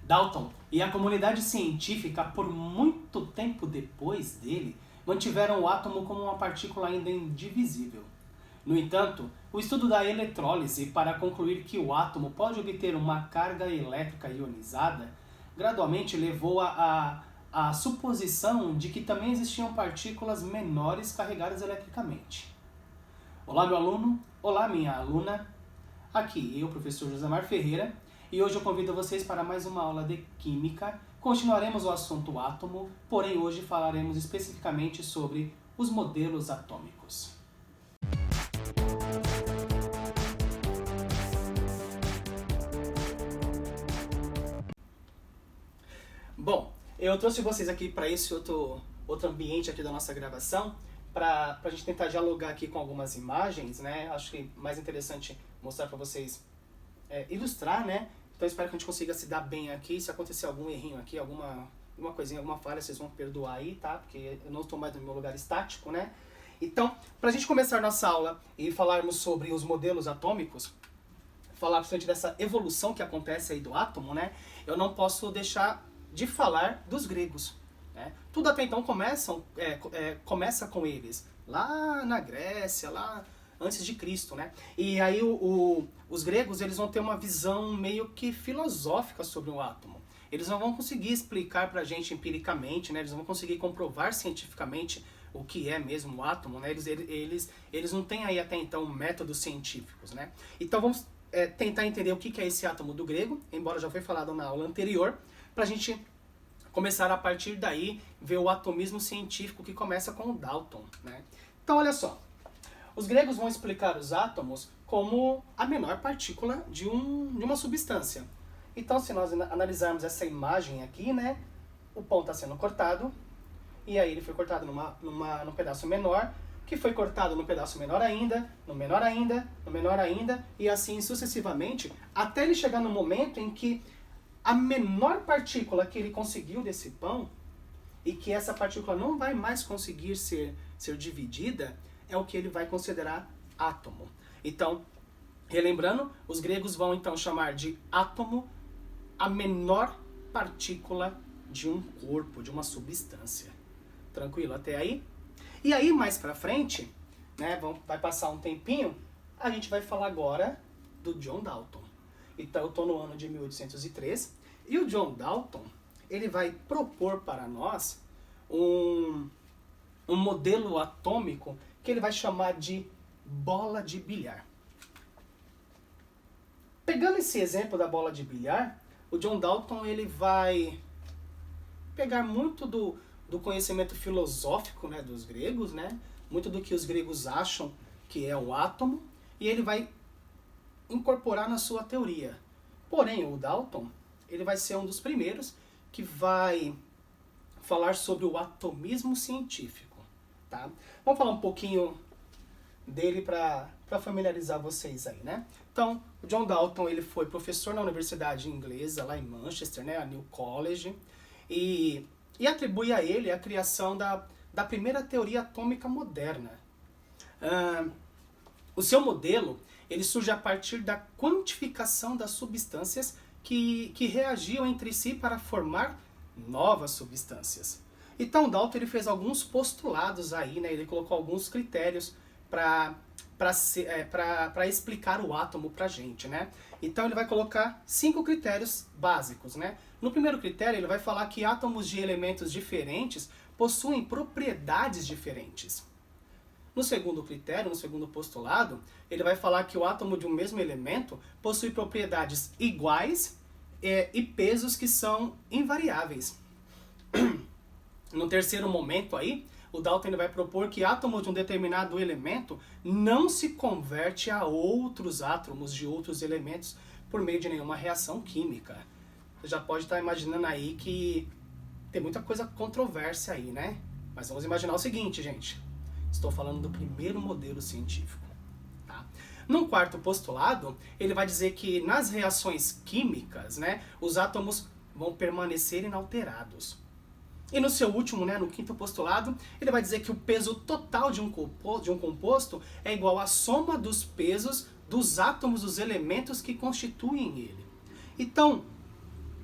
Dalton e a comunidade científica, por muito tempo depois dele, mantiveram o átomo como uma partícula ainda indivisível. No entanto, o estudo da eletrólise para concluir que o átomo pode obter uma carga elétrica ionizada gradualmente levou à suposição de que também existiam partículas menores carregadas eletricamente. Olá, meu aluno. Olá, minha aluna. Aqui eu, professor Josemar Ferreira, e hoje eu convido vocês para mais uma aula de Química. Continuaremos o assunto átomo, porém hoje falaremos especificamente sobre os modelos atômicos. Bom, eu trouxe vocês aqui para esse outro ambiente aqui da nossa gravação, para a gente tentar dialogar aqui com algumas imagens, né? Acho que mais interessante mostrar para vocês, ilustrar, né? Então espero que a gente consiga se dar bem aqui. Se acontecer algum errinho aqui, alguma coisinha, alguma falha, vocês vão perdoar aí, tá? Porque eu não estou mais no meu lugar estático, né? Então, para a gente começar nossa aula e falarmos sobre os modelos atômicos, falar principalmente dessa evolução que acontece aí do átomo, né? Eu não posso deixar de falar dos gregos. Né? Tudo até então começa com eles, lá na Grécia, lá antes de Cristo, né? E aí os gregos, eles vão ter uma visão meio que filosófica sobre o átomo. Eles não vão conseguir explicar pra gente empiricamente, né? Eles não vão conseguir comprovar cientificamente o que é mesmo o átomo, né? Eles não têm aí até então métodos científicos, né? Então vamos tentar entender o que é esse átomo do grego, embora já foi falado na aula anterior, pra gente começar a partir daí ver o atomismo científico que começa com o Dalton, né? Então olha só, os gregos vão explicar os átomos como a menor partícula de uma substância. Então se nós analisarmos essa imagem aqui, né, o pão está sendo cortado, e aí ele foi cortado num pedaço menor, que foi cortado num pedaço menor ainda, no menor ainda, no menor ainda, e assim sucessivamente, até ele chegar no momento em que a menor partícula que ele conseguiu desse pão, e que essa partícula não vai mais conseguir ser dividida, é o que ele vai considerar átomo. Então, relembrando, os gregos vão então chamar de átomo a menor partícula de um corpo, de uma substância. Tranquilo até aí? E aí, mais pra frente, né, vai passar um tempinho, a gente vai falar agora do John Dalton. Então, eu estou no ano de 1803, e o John Dalton, ele vai propor para nós um modelo atômico que ele vai chamar de bola de bilhar. Pegando esse exemplo da bola de bilhar, o John Dalton ele vai pegar muito do conhecimento filosófico, né, dos gregos, né, muito do que os gregos acham que é o átomo, e ele vai incorporar na sua teoria. Porém, o Dalton ele vai ser um dos primeiros que vai falar sobre o atomismo científico. Tá? Vamos falar um pouquinho dele para familiarizar vocês aí, né? Então, o John Dalton ele foi professor na universidade inglesa, lá em Manchester, né, a New College, e atribui a ele a criação da primeira teoria atômica moderna. O seu modelo ele surge a partir da quantificação das substâncias que reagiam entre si para formar novas substâncias. Então, Dalton ele fez alguns postulados aí, né? Ele colocou alguns critérios para explicar o átomo para a gente, né? Então, ele vai colocar 5 critérios básicos, né? No primeiro critério, ele vai falar que átomos de elementos diferentes possuem propriedades diferentes. No segundo critério, no segundo postulado, ele vai falar que o átomo de um mesmo elemento possui propriedades iguais e pesos que são invariáveis. No terceiro momento aí, o Dalton ele vai propor que átomos de um determinado elemento não se converte a outros átomos de outros elementos por meio de nenhuma reação química. Você já pode estar imaginando aí que tem muita coisa controversa aí, né? Mas vamos imaginar o seguinte, gente. Estou falando do primeiro modelo científico. Tá? No quarto postulado, ele vai dizer que nas reações químicas, né, os átomos vão permanecer inalterados. E no seu último, né, no quinto postulado, ele vai dizer que o peso total de um composto é igual à soma dos pesos dos átomos dos elementos que constituem ele. Então,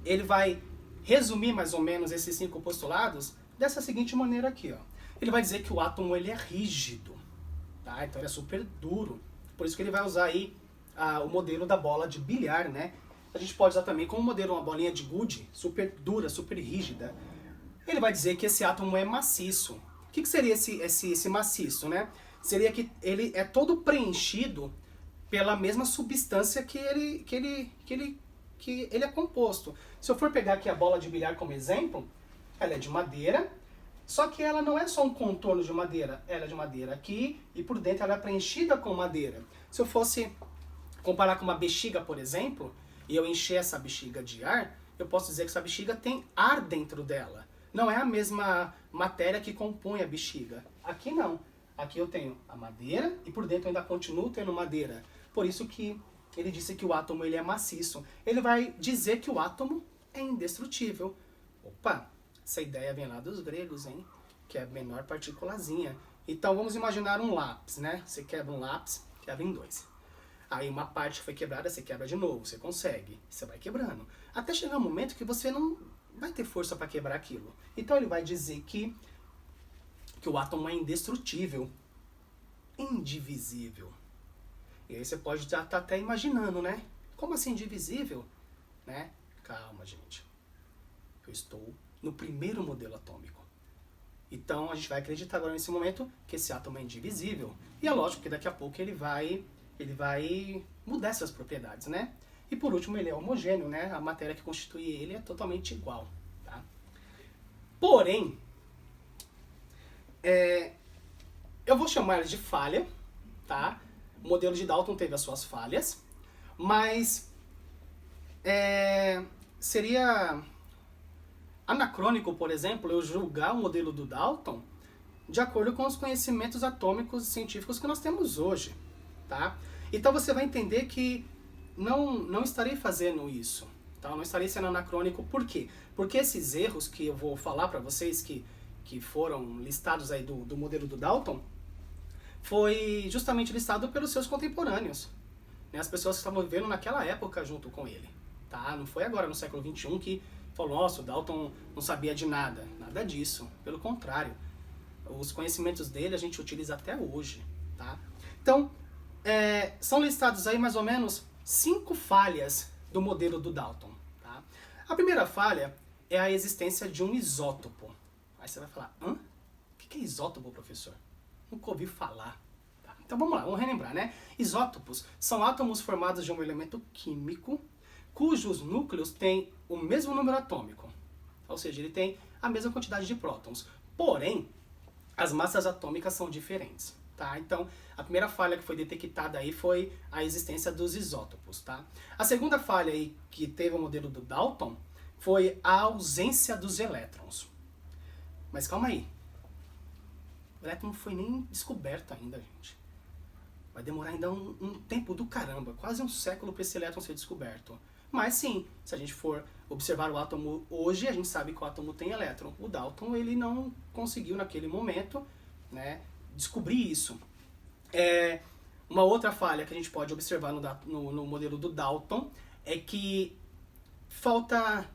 ele vai resumir mais ou menos esses 5 postulados dessa seguinte maneira aqui, ó. Ele vai dizer que o átomo ele é rígido, tá? Então ele é super duro. Por isso que ele vai usar aí o modelo da bola de bilhar, né? A gente pode usar também como modelo uma bolinha de gude, super dura, super rígida. Ele vai dizer que esse átomo é maciço. O que seria esse maciço, né? Seria que ele é todo preenchido pela mesma substância que ele é composto. Se eu for pegar aqui a bola de bilhar como exemplo, ela é de madeira, só que ela não é só um contorno de madeira, ela é de madeira aqui e por dentro ela é preenchida com madeira. Se eu fosse comparar com uma bexiga, por exemplo, e eu encher essa bexiga de ar, eu posso dizer que essa bexiga tem ar dentro dela. Não é a mesma matéria que compõe a bexiga. Aqui não. Aqui eu tenho a madeira e por dentro eu ainda continuo tendo madeira. Por isso que ele disse que o átomo ele é maciço. Ele vai dizer que o átomo é indestrutível. Opa, essa ideia vem lá dos gregos, hein? Que é a menor partículazinha. Então vamos imaginar um lápis, né? Você quebra um lápis, quebra em 2. Aí uma parte foi quebrada, você quebra de novo, você consegue. Você vai quebrando. Até chegar um momento que você não vai ter força para quebrar aquilo. Então ele vai dizer que o átomo é indestrutível, indivisível. E aí você pode estar até imaginando, né? Como assim indivisível? Né? Calma, gente. Eu estou no primeiro modelo atômico. Então a gente vai acreditar agora nesse momento que esse átomo é indivisível. E é lógico que daqui a pouco ele vai mudar essas propriedades, né? E por último ele é homogêneo, né? A matéria que constitui ele é totalmente igual. Tá? Porém, eu vou chamar ele de falha, tá? O modelo de Dalton teve as suas falhas, mas seria anacrônico, por exemplo, eu julgar o modelo do Dalton de acordo com os conhecimentos atômicos e científicos que nós temos hoje, tá? Então você vai entender que não estarei fazendo isso, tá? Não estarei sendo anacrônico, por quê? Porque esses erros que eu vou falar para vocês que foram listados aí do modelo do Dalton, foi justamente listado pelos seus contemporâneos, né? As pessoas que estavam vivendo naquela época junto com ele, tá? Não foi agora no século XXI que falou, nossa, o Dalton não sabia de nada. Nada disso, pelo contrário. Os conhecimentos dele a gente utiliza até hoje, tá? Então, são listados aí mais ou menos 5 falhas do modelo do Dalton, tá? A primeira falha é a existência de um isótopo. Aí você vai falar, hã? O que é isótopo, professor? Nunca ouvi falar. Tá? Então vamos lá, vamos relembrar, né? Isótopos são átomos formados de um elemento químico cujos núcleos têm o mesmo número atômico. Ou seja, ele tem a mesma quantidade de prótons. Porém, as massas atômicas são diferentes. Tá? Então, a primeira falha que foi detectada aí foi a existência dos isótopos. Tá? A segunda falha aí que teve o modelo do Dalton foi a ausência dos elétrons. Mas calma aí. O elétron não foi nem descoberto ainda, gente. Vai demorar ainda um tempo do caramba, quase um século para esse elétron ser descoberto. Mas sim, se a gente for observar o átomo hoje, a gente sabe que o átomo tem elétron. O Dalton, ele não conseguiu naquele momento, né, descobrir isso. Uma outra falha que a gente pode observar no modelo do Dalton é que falta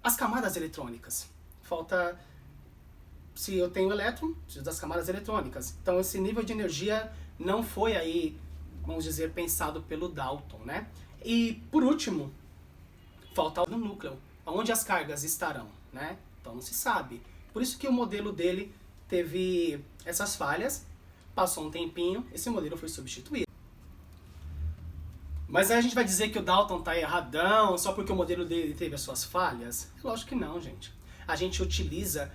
as camadas eletrônicas. Falta, se eu tenho elétron, preciso das camadas eletrônicas. Então esse nível de energia não foi aí, vamos dizer, pensado pelo Dalton, né? E por último, falta no núcleo, onde as cargas estarão, né? Então não se sabe. Por isso que o modelo dele teve essas falhas, passou um tempinho, esse modelo foi substituído. Mas aí a gente vai dizer que o Dalton tá erradão só porque o modelo dele teve as suas falhas? Lógico que não, gente. A gente utiliza,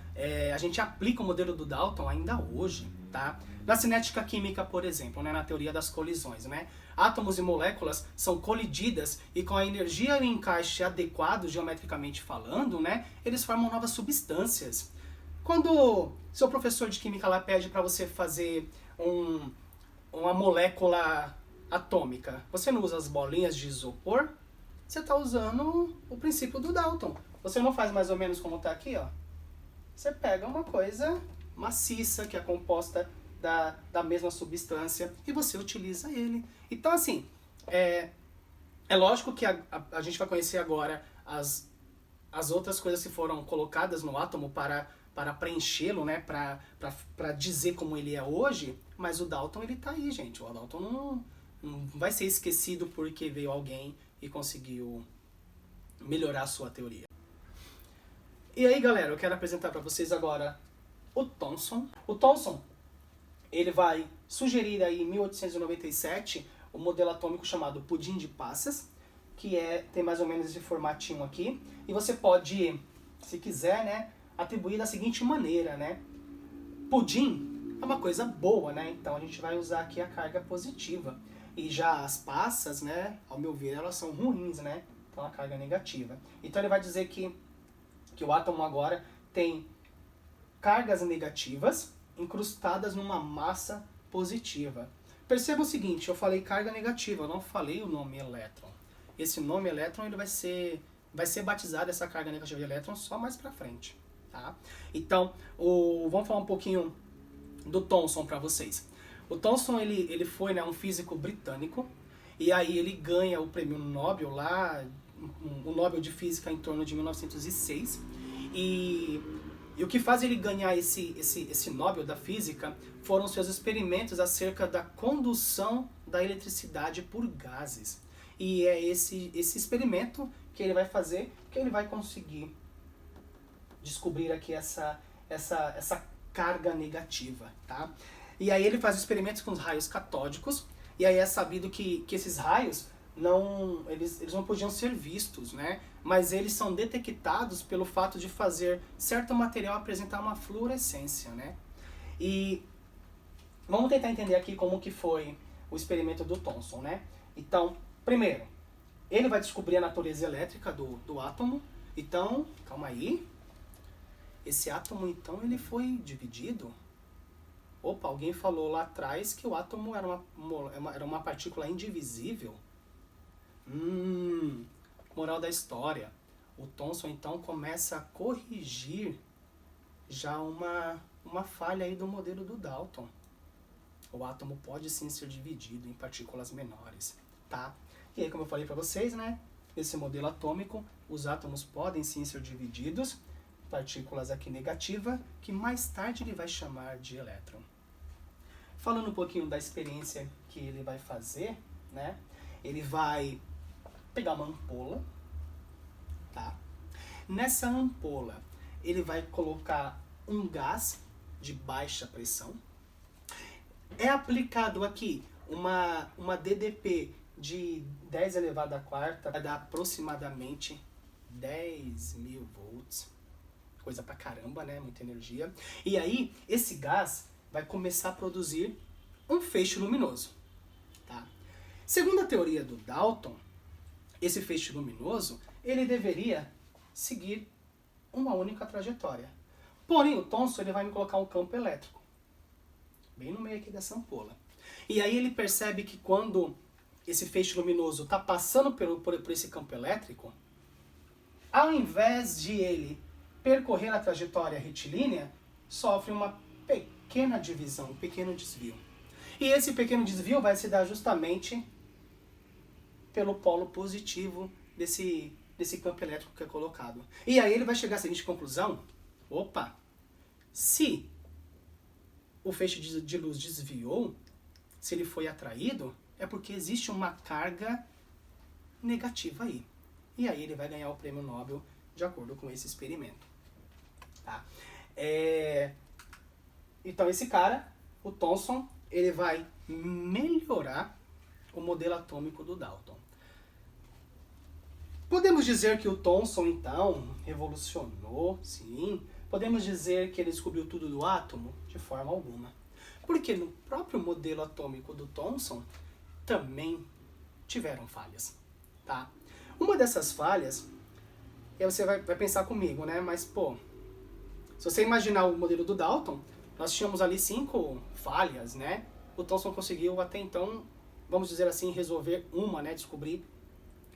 a gente aplica o modelo do Dalton ainda hoje, tá? Na cinética química, por exemplo, né, na teoria das colisões, né? Átomos e moléculas são colididas e com a energia e o encaixe adequado, geometricamente falando, né, eles formam novas substâncias. Quando seu professor de química lá pede para você fazer uma molécula atômica, você não usa as bolinhas de isopor? Você está usando o princípio do Dalton. Você não faz mais ou menos como está aqui, ó. Você pega uma coisa maciça que é composta da mesma substância e você utiliza ele. Então, assim, é lógico que a gente vai conhecer agora as outras coisas que foram colocadas no átomo para preenchê-lo, né, para dizer como ele é hoje, mas o Dalton ele tá aí, gente. O Dalton não vai ser esquecido porque veio alguém e conseguiu melhorar a sua teoria. E aí, galera, eu quero apresentar para vocês agora o Thomson. O Thomson, ele vai sugerir aí em 1897 o modelo atômico chamado pudim de passas, que tem mais ou menos esse formatinho aqui, e você pode, se quiser, né, atribuir da seguinte maneira, né? Pudim é uma coisa boa, né? Então a gente vai usar aqui a carga positiva. E já as passas, né, ao meu ver, elas são ruins, né? Então a carga negativa. Então ele vai dizer que o átomo agora tem cargas negativas incrustadas numa massa positiva. Perceba o seguinte, eu falei carga negativa, eu não falei o nome elétron. Esse nome elétron ele vai ser batizado, essa carga negativa de elétron, só mais pra frente. Tá? Então, vamos falar um pouquinho do Thomson para vocês. O Thomson ele foi, né, um físico britânico, e aí ele ganha o prêmio Nobel lá, o Nobel de Física em torno de 1906, e o que faz ele ganhar esse Nobel da Física foram seus experimentos acerca da condução da eletricidade por gases. E é esse experimento que ele vai fazer, que ele vai conseguir descobrir aqui essa carga negativa, tá? E aí ele faz experimentos com os raios catódicos, e aí é sabido que esses raios eles não podiam ser vistos, né? Mas eles são detectados pelo fato de fazer certo material apresentar uma fluorescência, né? E vamos tentar entender aqui como que foi o experimento do Thomson, né? Então, primeiro, ele vai descobrir a natureza elétrica do átomo. Então, calma aí. Esse átomo, então, ele foi dividido. Opa, alguém falou lá atrás que o átomo era uma partícula indivisível. Moral da história. O Thomson, então, começa a corrigir já uma falha aí do modelo do Dalton. O átomo pode sim ser dividido em partículas menores, tá? E aí, como eu falei para vocês, né? Esse modelo atômico, os átomos podem sim ser divididos em partículas aqui negativas, que mais tarde ele vai chamar de elétron. Falando um pouquinho da experiência que ele vai fazer, né? Ele vai pegar uma ampola, tá? Nessa ampola, ele vai colocar um gás de baixa pressão. É aplicado aqui uma DDP de 10 elevado à quarta, vai dar aproximadamente 10.000 volts. Coisa pra caramba, né? Muita energia. E aí, esse gás vai começar a produzir um feixe luminoso. Tá? Segundo a teoria do Dalton, esse feixe luminoso, ele deveria seguir uma única trajetória. Porém, o Thomson ele vai me colocar um campo elétrico, bem no meio aqui dessa ampola. E aí ele percebe que quando esse feixe luminoso está passando por esse campo elétrico, ao invés de ele percorrer a trajetória retilínea, sofre uma pequena divisão, um pequeno desvio. E esse pequeno desvio vai se dar justamente pelo polo positivo desse campo elétrico que é colocado. E aí ele vai chegar à seguinte conclusão: opa, se o feixe de luz desviou, se ele foi atraído, é porque existe uma carga negativa aí. E aí ele vai ganhar o prêmio Nobel de acordo com esse experimento. Tá? Então esse cara, o Thomson, ele vai melhorar o modelo atômico do Dalton. Podemos dizer que o Thomson, então, revolucionou, sim. Podemos dizer que ele descobriu tudo do átomo? De forma alguma. Porque no próprio modelo atômico do Thomson também tiveram falhas. Tá? Uma dessas falhas, e aí você vai pensar comigo, né? Mas, pô, se você imaginar o modelo do Dalton, nós tínhamos ali 5 falhas, né? O Thomson conseguiu até então, vamos dizer assim, resolver né? Descobrir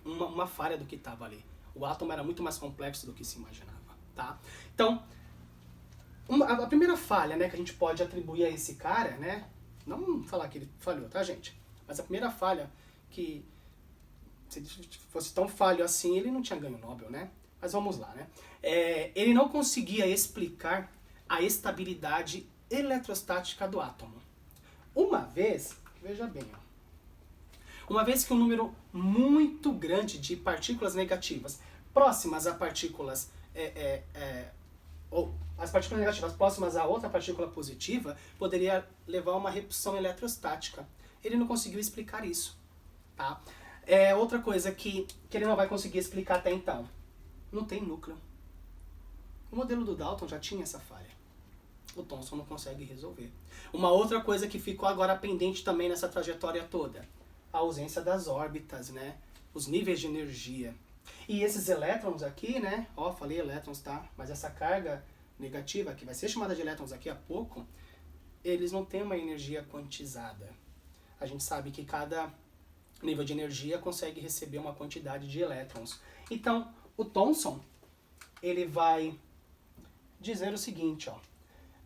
uma falha do que estava ali. O átomo era muito mais complexo do que se imaginava, tá? Então, a primeira falha, né, que a gente pode atribuir a esse cara, né? Não falar que ele falhou, tá, gente? Mas a primeira falha que Se ele fosse tão falho assim, ele não tinha ganho Nobel, né? Mas vamos lá, né? Ele não conseguia explicar a estabilidade eletrostática do átomo. Uma vez, veja bem, uma vez que um número muito grande de partículas negativas próximas a partículas ou as partículas negativas próximas a outra partícula positiva poderia levar a uma repulsão eletrostática. Ele não conseguiu explicar isso, tá? Outra coisa que ele não vai conseguir explicar até então, não tem núcleo. O modelo do Dalton já tinha essa falha. O Thomson não consegue resolver. Uma outra coisa que ficou agora pendente também nessa trajetória toda, a ausência das órbitas, né? Os níveis de energia. E esses elétrons aqui, né? Ó, falei elétrons, tá? Mas essa carga negativa, que vai ser chamada de elétrons daqui a pouco, eles não têm uma energia quantizada. A gente sabe que cada nível de energia consegue receber uma quantidade de elétrons. Então, o Thomson, ele vai dizer o seguinte, ó.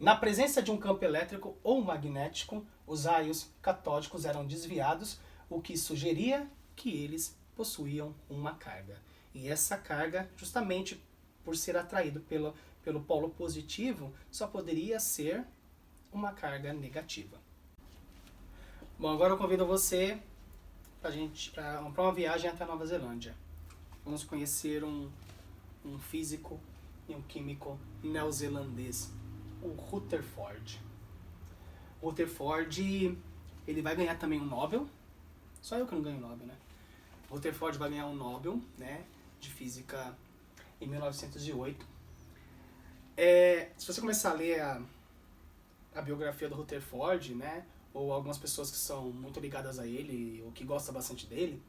Na presença de um campo elétrico ou magnético, os raios catódicos eram desviados, o que sugeria que eles possuíam uma carga. E essa carga, justamente por ser atraído pelo polo positivo, só poderia ser uma carga negativa. Bom, agora eu convido você para uma viagem até a Nova Zelândia. Vamos conhecer um físico e um químico neozelandês, o Rutherford. O Rutherford, ele vai ganhar também um Nobel. Só eu que não ganho Nobel, né? O Rutherford vai ganhar um Nobel, né, de Física em 1908. Se você começar a ler a biografia do Rutherford, né, ou algumas pessoas que são muito ligadas a ele, ou que gostam bastante dele,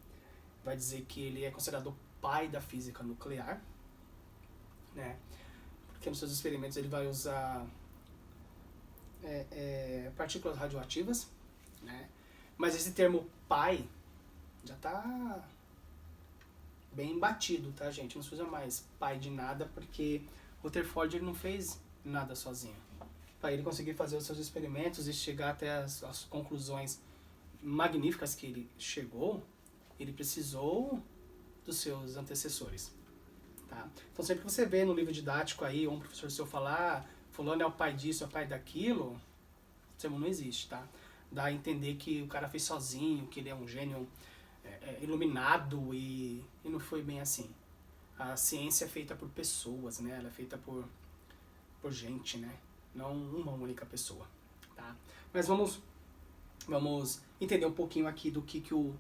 vai dizer que ele é considerado o pai da física nuclear, né, porque nos seus experimentos ele vai usar partículas radioativas, né, mas esse termo pai já está bem batido, tá, gente? Não se usa mais pai de nada, porque Rutherford ele não fez nada sozinho. Para ele conseguir fazer os seus experimentos e chegar até as conclusões magníficas que ele chegou, ele precisou dos seus antecessores, tá? Então sempre que você vê no livro didático aí, ou um professor seu falar, fulano é o pai disso, é o pai daquilo, esse termo não existe, tá? Dá a entender que o cara fez sozinho, que ele é um gênio iluminado e não foi bem assim. A ciência é feita por pessoas, né? Ela é feita por gente, né? Não uma única pessoa, tá? Mas vamos entender um pouquinho aqui do que o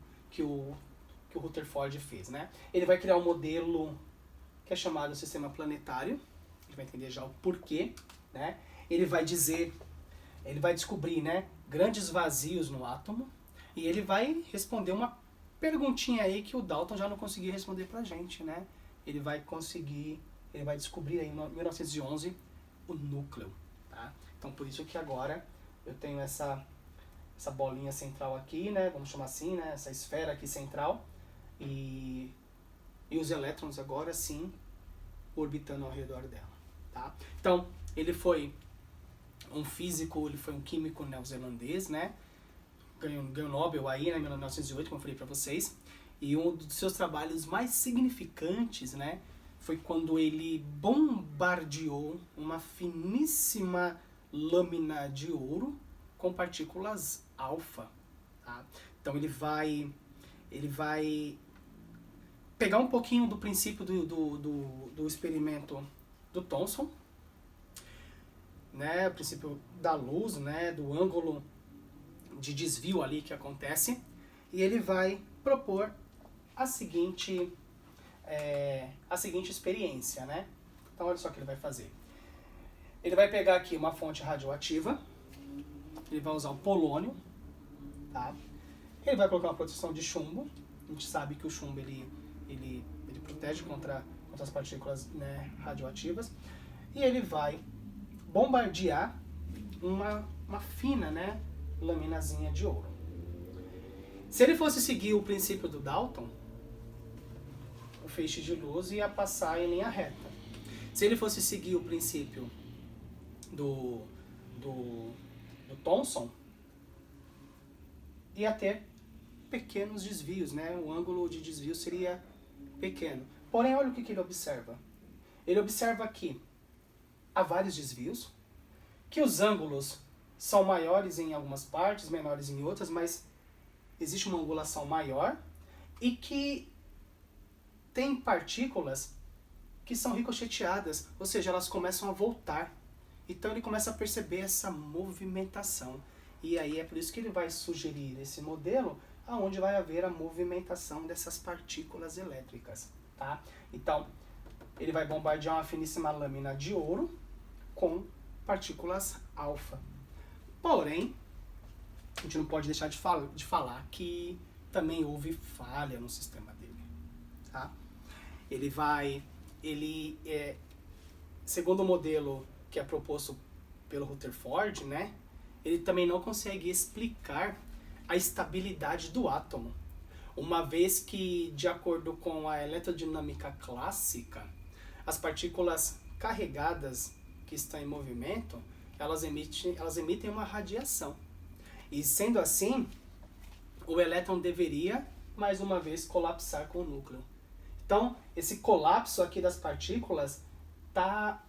Rutherford fez, né? Ele vai criar um modelo que é chamado Sistema Planetário. A gente vai entender já o porquê, né? Ele vai descobrir, né, grandes vazios no átomo e ele vai responder uma perguntinha aí que o Dalton já não conseguia responder pra gente, né? Ele vai descobrir aí em 1911 o núcleo, tá? Então por isso que agora eu tenho essa bolinha central aqui, né? Vamos chamar assim, né? Essa esfera aqui central e os elétrons agora sim orbitando ao redor dela, tá? Então ele foi um físico, ele foi um químico neozelandês, né? Ganhou Nobel aí, né, em 1908, como eu falei para vocês. E um dos seus trabalhos mais significantes, né, foi quando ele bombardeou uma finíssima lâmina de ouro com partículas alfa, tá? Então ele vai pegar um pouquinho do princípio do experimento do Thomson, né, o princípio da luz, né, do ângulo de desvio ali que acontece, e ele vai propor a seguinte experiência, né? Então olha só o que ele vai fazer. Ele vai pegar aqui uma fonte radioativa, ele vai usar o polônio, tá? Ele vai colocar uma proteção de chumbo. A gente sabe que o chumbo ele protege contra as partículas, né, radioativas, e ele vai bombardear uma fina, né, laminazinha de ouro. Se ele fosse seguir o princípio do Dalton, o feixe de luz ia passar em linha reta. Se ele fosse seguir o princípio do Thomson, ia ter pequenos desvios, né? O ângulo de desvio seria pequeno. Porém, olha o que ele observa. Ele observa que há vários desvios, que os ângulos são maiores em algumas partes, menores em outras, mas existe uma angulação maior e que tem partículas que são ricocheteadas, ou seja, elas começam a voltar. Então ele começa a perceber essa movimentação. E aí é por isso que ele vai sugerir esse modelo onde vai haver a movimentação dessas partículas elétricas. Tá? Então, ele vai bombardear uma finíssima lâmina de ouro com partículas alfa. Porém, a gente não pode deixar de falar que também houve falha no sistema dele. Tá? Segundo o modelo que é proposto pelo Rutherford, né, ele também não consegue explicar a estabilidade do átomo, uma vez que, de acordo com a eletrodinâmica clássica, as partículas carregadas que estão em movimento, elas emitem uma radiação. E sendo assim, o elétron deveria, mais uma vez, colapsar com o núcleo. Então, esse colapso aqui das partículas está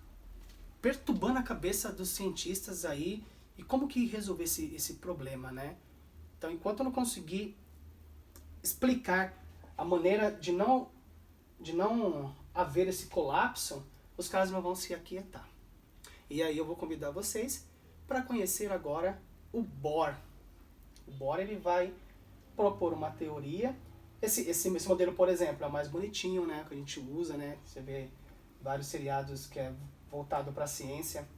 perturbando a cabeça dos cientistas aí. E como que resolver esse problema, né? Então, enquanto eu não conseguir explicar a maneira de não haver esse colapso, os caras não vão se aquietar. E aí eu vou convidar vocês para conhecer agora o Bohr. O Bohr, ele vai propor uma teoria. Esse modelo, por exemplo, é o mais bonitinho, né, que a gente usa, né? Você vê vários seriados que é voltado para a ciência,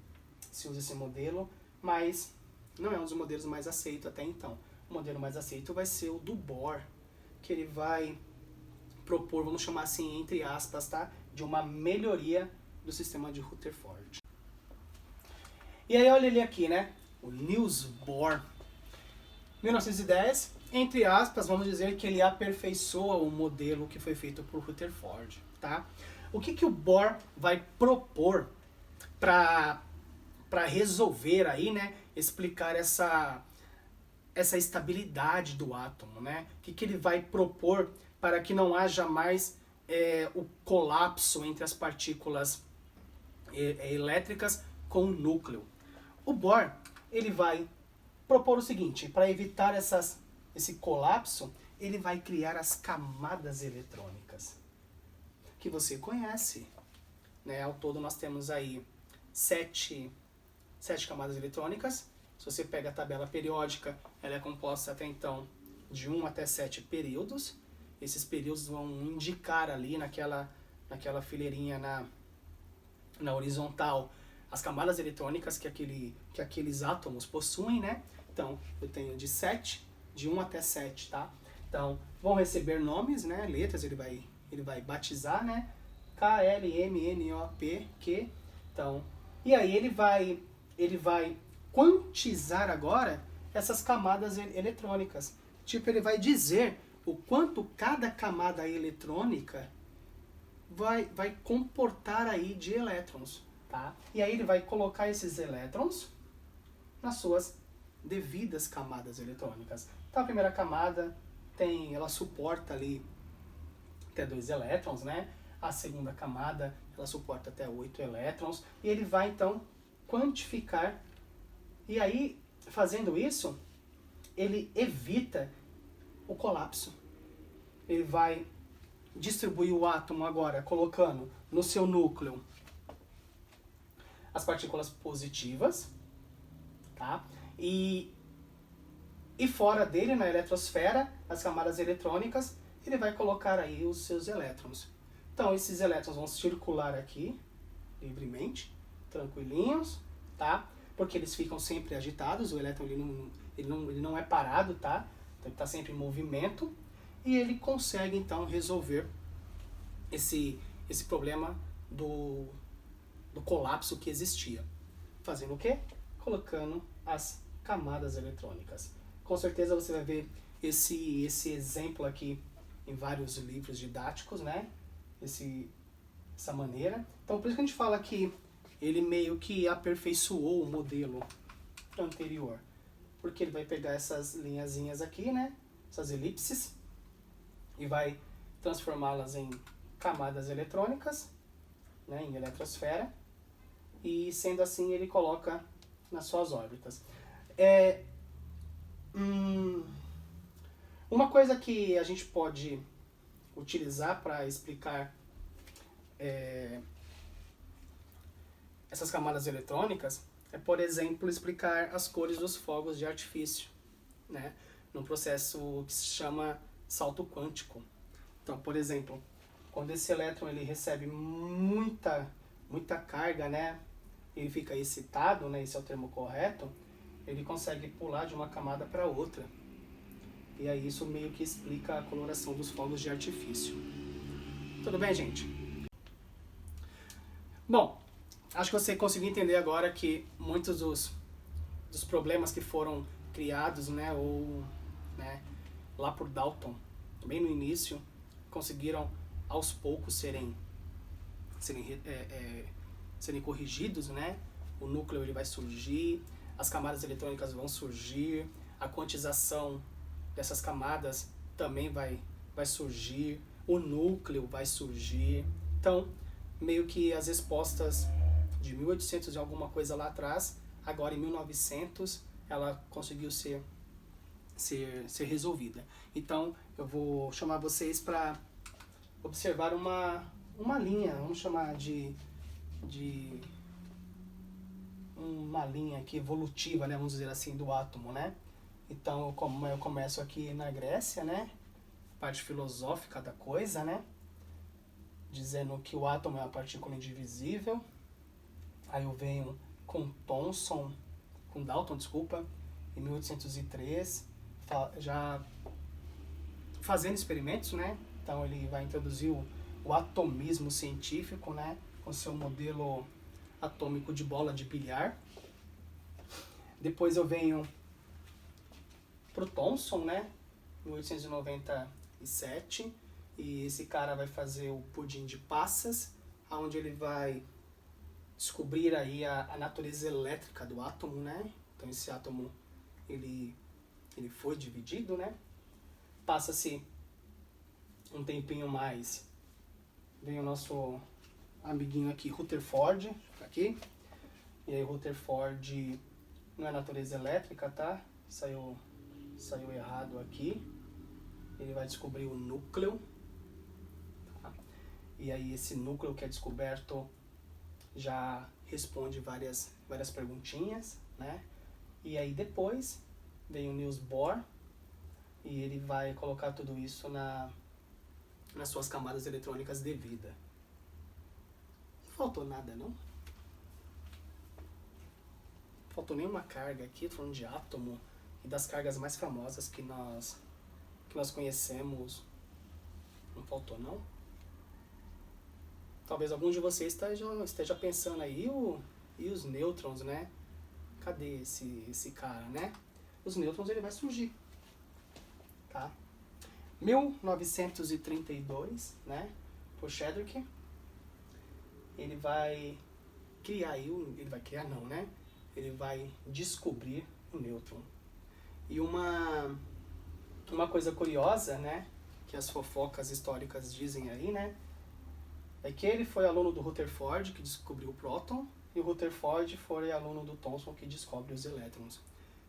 se usa esse modelo, mas não é um dos modelos mais aceitos até então. O modelo mais aceito vai ser o do Bohr, que ele vai propor, vamos chamar assim, entre aspas, tá? De uma melhoria do sistema de Rutherford. E aí olha ele aqui, né? O Niels Bohr. 1910, entre aspas, vamos dizer que ele aperfeiçoa o modelo que foi feito por Rutherford, tá? O que o Bohr vai propor para resolver aí, né? Explicar essa estabilidade do átomo, né? O que ele vai propor para que não haja mais o colapso entre as partículas elétricas com o núcleo. O Bohr, ele vai propor o seguinte: para evitar esse colapso, ele vai criar as camadas eletrônicas, que você conhece, né? Ao todo nós temos aí 7 camadas eletrônicas. Se você pega a tabela periódica, ela é composta até então de 1 até 7 períodos. Esses períodos vão indicar ali naquela fileirinha na horizontal as camadas eletrônicas que aqueles átomos possuem, né? Então, eu tenho de 1 até 7, tá? Então, vão receber nomes, né? Letras, ele vai batizar, né? K, L, M, N, O, P, Q. Então, e aí ele vai quantizar agora essas camadas eletrônicas. Tipo, ele vai dizer o quanto cada camada eletrônica vai comportar aí de elétrons, tá? E aí ele vai colocar esses elétrons nas suas devidas camadas eletrônicas. Então a primeira camada ela suporta ali até 2 elétrons, né? A segunda camada ela suporta até 8 elétrons e ele vai então quantificar. E aí, fazendo isso, ele evita o colapso. Ele vai distribuir o átomo agora, colocando no seu núcleo as partículas positivas, tá? E fora dele, na eletrosfera, as camadas eletrônicas, ele vai colocar aí os seus elétrons. Então, esses elétrons vão circular aqui, livremente, tranquilinhos, tá? Porque eles ficam sempre agitados, o elétron ele não é parado, tá? Então ele está sempre em movimento e ele consegue então resolver esse problema do colapso que existia. Fazendo o quê? Colocando as camadas eletrônicas. Com certeza você vai ver esse exemplo aqui em vários livros didáticos, né? Essa maneira. Então por isso que a gente fala que ele meio que aperfeiçoou o modelo anterior. Porque ele vai pegar essas linhazinhas aqui, né? essas elipses, e vai transformá-las em camadas eletrônicas, né, em eletrosfera, e sendo assim ele coloca nas suas órbitas. Uma coisa que a gente pode utilizar para explicar essas camadas eletrônicas é, por exemplo, explicar as cores dos fogos de artifício, né, num processo que se chama salto quântico. Então, por exemplo, quando esse elétron ele recebe muita carga, né, ele fica excitado, né, esse é o termo correto, ele consegue pular de uma camada para outra. E aí isso meio que explica a coloração dos fogos de artifício. Tudo bem, gente? Bom, acho que você conseguiu entender agora que muitos dos problemas que foram criados, né, lá por Dalton, bem no início, conseguiram aos poucos serem corrigidos, né? O núcleo ele vai surgir, as camadas eletrônicas vão surgir, a quantização dessas camadas também vai surgir, o núcleo vai surgir. Então, meio que as respostas de 1800 e alguma coisa lá atrás, agora em 1900, ela conseguiu ser resolvida. Então, eu vou chamar vocês para observar uma linha, vamos chamar de uma linha aqui evolutiva, né, vamos dizer assim, do átomo, né? Então, como eu começo aqui na Grécia, né, parte filosófica da coisa, né, dizendo que o átomo é uma partícula indivisível. Aí eu venho com Dalton, em 1803, já fazendo experimentos, né? Então ele vai introduzir o atomismo científico, né, com seu modelo atômico de bola de bilhar. Depois eu venho pro Thomson, né, em 1897, e esse cara vai fazer o pudim de passas, onde ele vai descobrir aí a natureza elétrica do átomo, né? Então esse átomo ele foi dividido, né? Passa-se um tempinho mais, vem o nosso amiguinho aqui, Rutherford, aqui. E aí Rutherford não é natureza elétrica, tá? Saiu errado aqui. Ele vai descobrir o núcleo. Tá? E aí esse núcleo que é descoberto já responde várias perguntinhas, né? E aí depois vem o Niels Bohr e ele vai colocar tudo isso nas suas camadas eletrônicas devidas. Não faltou nada, não? Não faltou nenhuma carga aqui, falando de átomo e das cargas mais famosas que nós conhecemos. Não faltou, não? Talvez algum de vocês esteja pensando aí, e os nêutrons, né? Cadê esse cara, né? Os nêutrons ele vai surgir, tá? 1932, né? Por Chadwick, ele vai criar aí, ele vai descobrir o nêutron. E uma coisa curiosa, né? Que as fofocas históricas dizem aí, né? É que ele foi aluno do Rutherford, que descobriu o próton, e o Rutherford foi aluno do Thomson, que descobre os elétrons.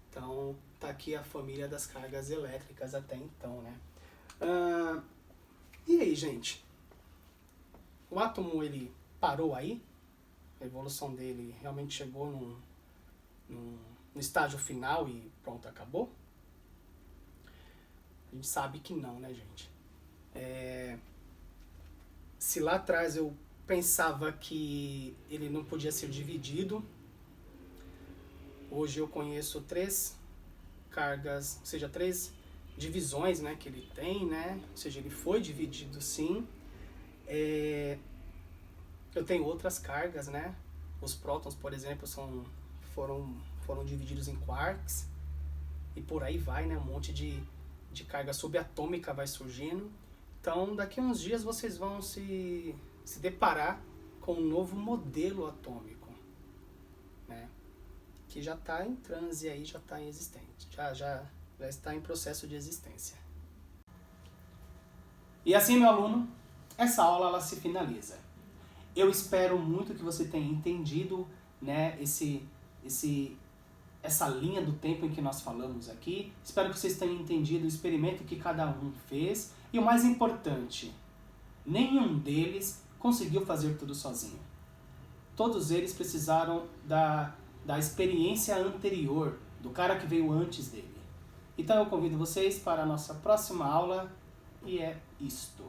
Então, tá aqui a família das cargas elétricas até então, né? E aí, gente? O átomo, ele parou aí? A evolução dele realmente chegou no estágio final e pronto, acabou? A gente sabe que não, né, gente? Se lá atrás eu pensava que ele não podia ser dividido, hoje eu conheço 3 cargas, ou seja, 3 divisões, né, que ele tem, né? Ou seja, ele foi dividido sim. Eu tenho outras cargas, né? Os prótons, por exemplo, foram divididos em quarks e por aí vai, né? Um monte de carga subatômica vai surgindo. Então, daqui a uns dias vocês vão se deparar com um novo modelo atômico, né? Que já está em transe aí, já está em existente, já está em processo de existência. E assim, meu aluno, essa aula ela se finaliza. Eu espero muito que você tenha entendido, né, essa linha do tempo em que nós falamos aqui. Espero que vocês tenham entendido o experimento que cada um fez. E o mais importante, nenhum deles conseguiu fazer tudo sozinho. Todos eles precisaram da experiência anterior, do cara que veio antes dele. Então eu convido vocês para a nossa próxima aula, e é isto.